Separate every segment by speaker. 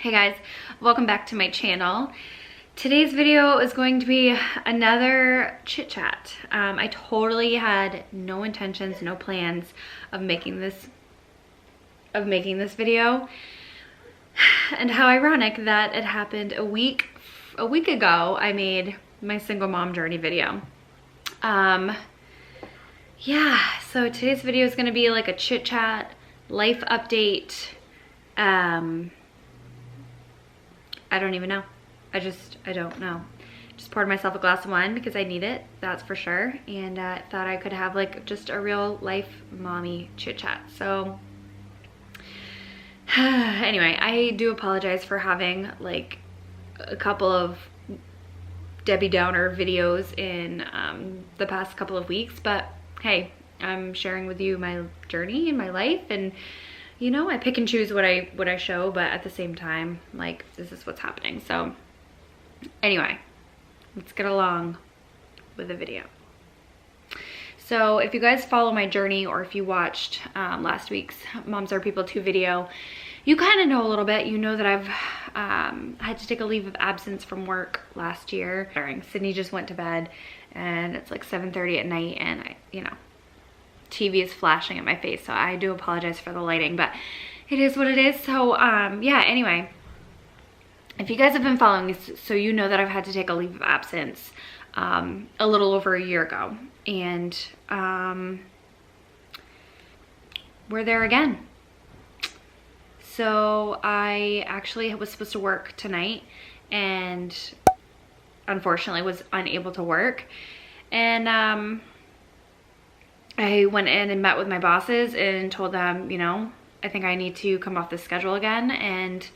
Speaker 1: Hey guys, welcome back to my channel. Today's video is going to be another chit chat. I totally had no intentions, no plans of making this video. And how ironic that it happened a week ago. I made my single mom journey video. Yeah, so today's video is going to be like a chit chat, life update. I don't even know. I don't know. Just poured myself a glass of wine because I need it, that's for sure. And thought I could have like just a real life mommy chit chat. So anyway, I do apologize for having like a couple of Debbie Downer videos in the past couple of weeks, but hey, I'm sharing with you my journey and my life, and you know, I pick and choose what I show, but at the same time, like, this is what's happening. So anyway, let's get along with the video. So if you guys follow my journey, or if you watched last week's Moms Are People 2 video, you kind of know a little bit. You know that I've had to take a leave of absence from work last year. Sydney just went to bed and it's like 7:30 at night, and you know, TV is flashing at my face, so I do apologize for the lighting, but it is what it is. So yeah, anyway, if you guys have been following me, so you know that I've had to take a leave of absence a little over a year ago, and we're there again. So I actually was supposed to work tonight and unfortunately was unable to work, and I went in and met with my bosses and told them, you know, I think I need to come off the schedule again. And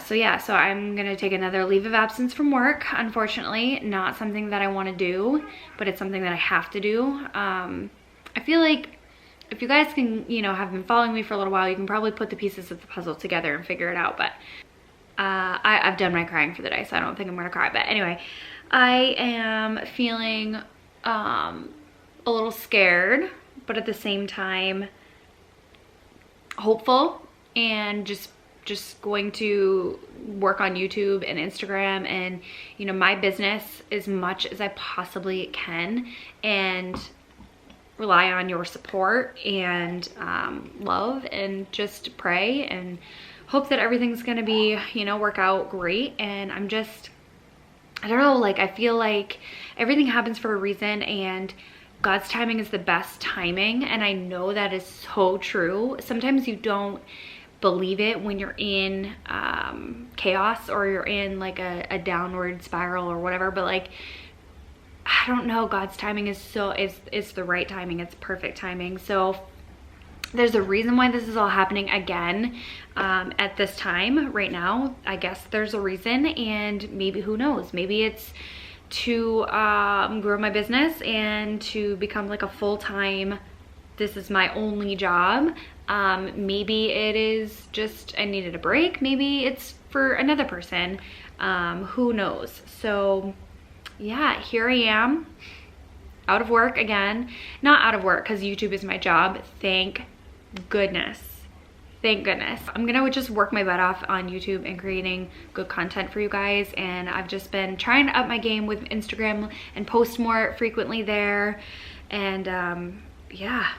Speaker 1: so yeah, so I'm gonna take another leave of absence from work. Unfortunately, not something that I want to do, but it's something that I have to do. I feel like if you guys can, you know, have been following me for a little while, you can probably put the pieces of the puzzle together and figure it out. But I've done my crying for the day, so I don't think I'm gonna cry. But anyway, I am feeling a little scared, but at the same time hopeful, and just going to work on YouTube and Instagram and, you know, my business as much as I possibly can, and rely on your support and love, and just pray and hope that everything's gonna be, you know, work out great. And I don't know, like, I feel like everything happens for a reason, and God's timing is the best timing, and I know that is so true. Sometimes you don't believe it when you're in chaos, or you're in like a downward spiral or whatever, but like, I don't know, God's timing is it's the right timing. It's perfect timing. So there's a reason why this is all happening again at this time right now. I guess there's a reason, and maybe, who knows, maybe it's to grow my business and to become like a full-time, this is my only job. Maybe it is just I needed a break. Maybe it's for another person. Who knows? So yeah, here I am, out of work again. Not out of work because YouTube is my job, thank goodness. Thank goodness. I'm gonna just work my butt off on YouTube and creating good content for you guys. And I've just been trying to up my game with Instagram and post more frequently there. And yeah,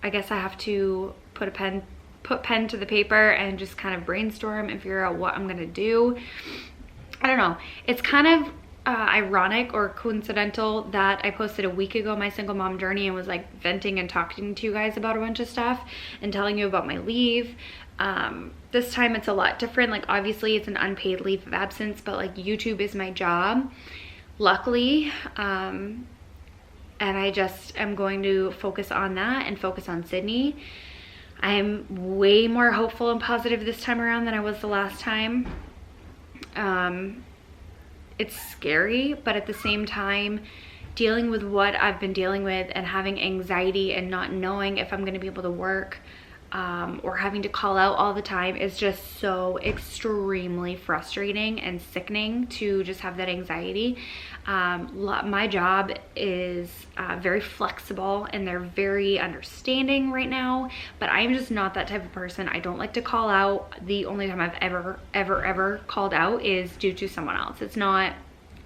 Speaker 1: I guess I have to put pen to the paper and just kind of brainstorm and figure out what I'm gonna do. I don't know. It's kind of ironic or coincidental that I posted a week ago my single mom journey and was like venting and talking to you guys about a bunch of stuff and telling you about my leave. This time it's a lot different. Like, obviously it's an unpaid leave of absence, but like, YouTube is my job, luckily. And I just am going to focus on that and focus on Sydney. I'm way more hopeful and positive this time around than I was the last time. It's scary, but at the same time, dealing with what I've been dealing with and having anxiety and not knowing if I'm going to be able to work or having to call out all the time is just so extremely frustrating and sickening to just have that anxiety. My job is very flexible and they're very understanding right now, but I'm just not that type of person. I don't like to call out. The only time I've ever called out is due to someone else. It's not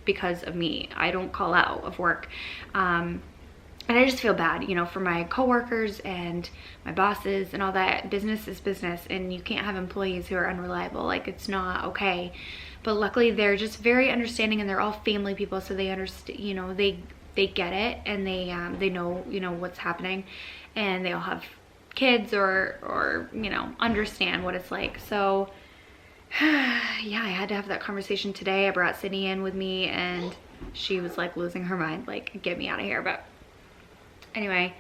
Speaker 1: because of me. I don't call out of work. And I just feel bad, you know, for my coworkers and my bosses and all that. Business is business, and you can't have employees who are unreliable. Like, it's not okay. But luckily they're just very understanding, and they're all family people, so they understand, you know, they get it, and they know, you know, what's happening, and they all have kids or you know, understand what it's like. So yeah, I had to have that conversation today. I brought Sydney in with me, and she was like losing her mind, like, get me out of here. But anyway,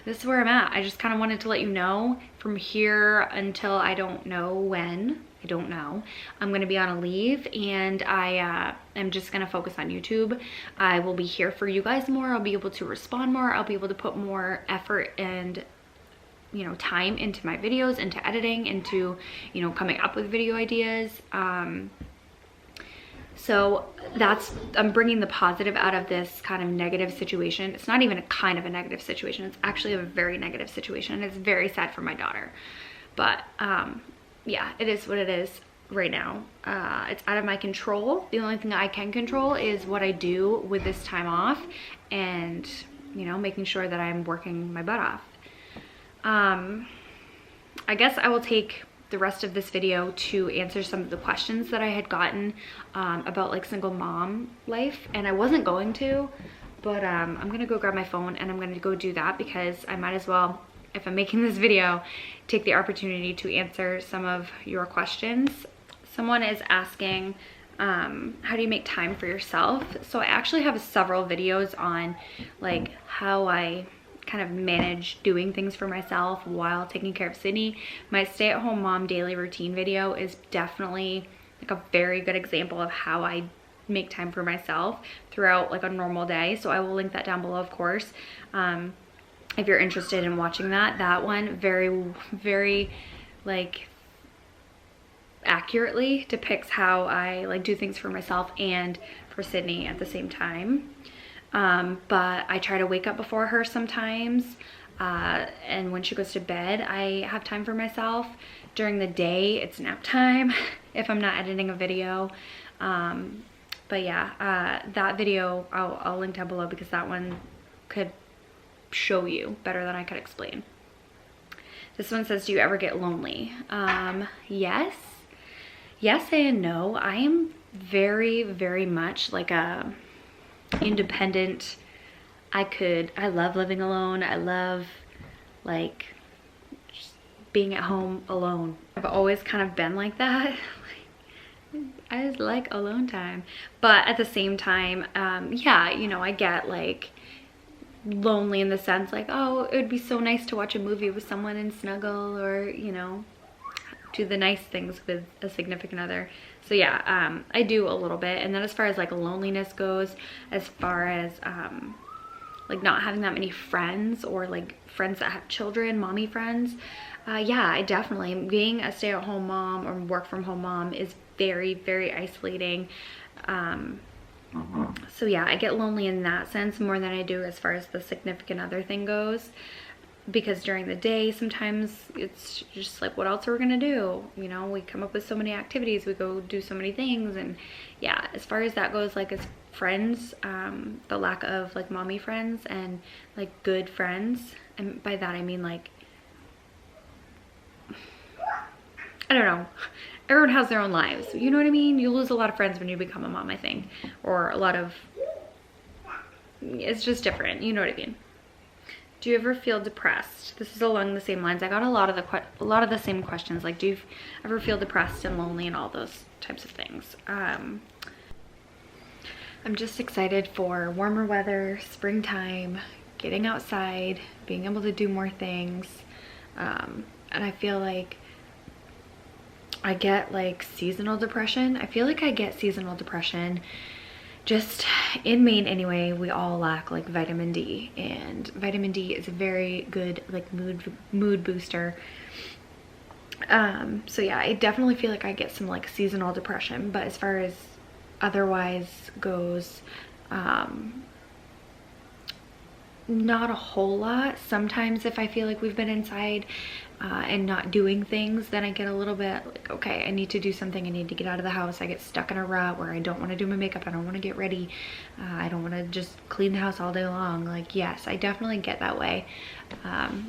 Speaker 1: this is where I'm at. I just kind of wanted to let you know from here until I don't know when. I don't know. I'm going to be on a leave, and I am just going to focus on YouTube. I will be here for you guys more. I'll be able to respond more. I'll be able to put more effort and, you know, time into my videos, into editing, into, you know, coming up with video ideas. So I'm bringing the positive out of this kind of negative situation. It's not even a kind of a negative situation. It's actually a very negative situation. It's very sad for my daughter. But yeah, it is what it is right now. It's out of my control. The only thing I can control is what I do with this time off, and, you know, making sure that I'm working my butt off. I guess I will take the rest of this video to answer some of the questions that I had gotten about like single mom life, and I wasn't going to, but I'm gonna go grab my phone and I'm gonna go do that, because I might as well, if I'm making this video, take the opportunity to answer some of your questions. Someone is asking, how do you make time for yourself? So I actually have several videos on like how I kind of manage doing things for myself while taking care of Sydney. My stay-at-home mom daily routine video is definitely like a very good example of how I make time for myself throughout like a normal day. So I will link that down below, of course. If you're interested in watching that one very like accurately depicts how I like do things for myself and for Sydney at the same time. But I try to wake up before her sometimes, and when she goes to bed I have time for myself. During the day it's nap time if I'm not editing a video. But yeah, that video I'll link down below, because that one could show you better than I could explain. This one says, do you ever get lonely? Yes and no. I am very much like a independent. I love living alone. I love like just being at home alone. I've always kind of been like that. I just like alone time, but at the same time, yeah, you know, I get like lonely in the sense like, oh, it would be so nice to watch a movie with someone and snuggle, or, you know, do the nice things with a significant other. So yeah, I do a little bit. And then as far as like loneliness goes, as far as like not having that many friends, or like friends that have children, mommy friends, yeah, I definitely, being a stay-at-home mom or work from home mom is very isolating. So yeah, I get lonely in that sense more than I do as far as the significant other thing goes, because during the day sometimes it's just like, what else are we gonna do? You know, we come up with so many activities, we go do so many things. And yeah, as far as that goes, like as friends, the lack of like mommy friends and like good friends, and by that I mean like, I don't know, everyone has their own lives, you know what I mean? You lose a lot of friends when you become a mom, I think, or a lot of, it's just different, you know what I mean? Do you ever feel depressed? This is along the same lines. I got a lot of the same questions, like, do you ever feel depressed and lonely and all those types of things? I'm just excited for warmer weather, springtime, getting outside, being able to do more things. And I feel like I get like seasonal depression. I feel like I get seasonal depression just in Maine anyway, we all lack like vitamin D, and vitamin D is a very good like mood booster. So yeah, I definitely feel like I get some like seasonal depression, but as far as otherwise goes, not a whole lot. Sometimes if I feel like we've been inside and not doing things, then I get a little bit like, okay, I need to do something. I need to get out of the house. I get stuck in a rut where I don't want to do my makeup. I don't want to get ready. I don't want to just clean the house all day long. Like, yes, I definitely get that way.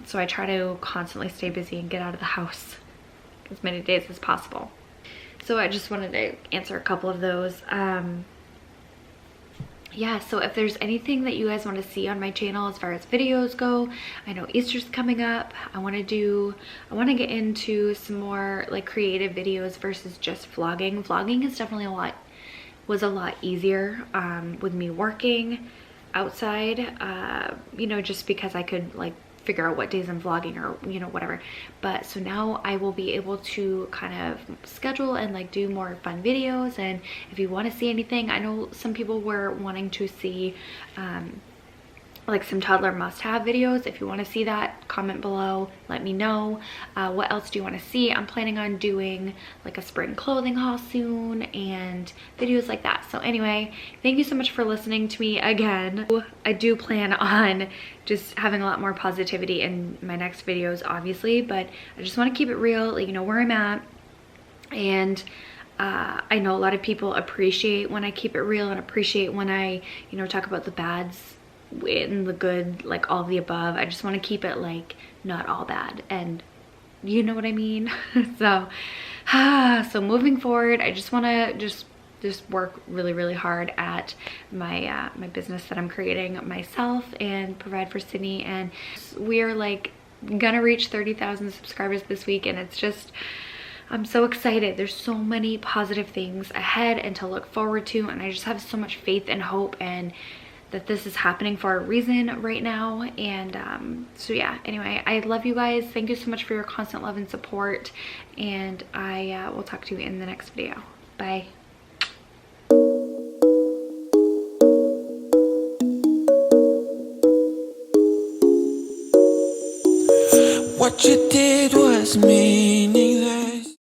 Speaker 1: So I try to constantly stay busy and get out of the house as many days as possible. So I just wanted to answer a couple of those. Yeah, so if there's anything that you guys want to see on my channel as far as videos go, I know Easter's coming up. I want to get into some more like creative videos versus just vlogging. Vlogging is definitely was a lot easier with me working outside, you know, just because I could like figure out what days I'm vlogging or, you know, whatever. But so now I will be able to kind of schedule and like do more fun videos. And if you want to see anything, I know some people were wanting to see like some toddler must-have videos. If you want to see that, comment below, let me know. What else do you want to see? I'm planning on doing like a spring clothing haul soon and videos like that. So anyway, thank you so much for listening to me again. I do plan on just having a lot more positivity in my next videos, obviously, but I just want to keep it real, like, you know, where I'm at. And I know a lot of people appreciate when I keep it real and appreciate when I, you know, talk about the bads and the good, like all of the above. I just want to keep it like not all bad, and you know what I mean. So so moving forward, I just want to just work really hard at my my business that I'm creating myself and provide for Sydney. And we are like gonna reach 30,000 subscribers this week, and it's just, I'm so excited. There's so many positive things ahead and to look forward to, and I just have so much faith and hope and that this is happening for a reason right now. And so yeah, anyway, I love you guys. Thank you so much for your constant love and support, and I will talk to you in the next video. Bye.
Speaker 2: What you did was mean.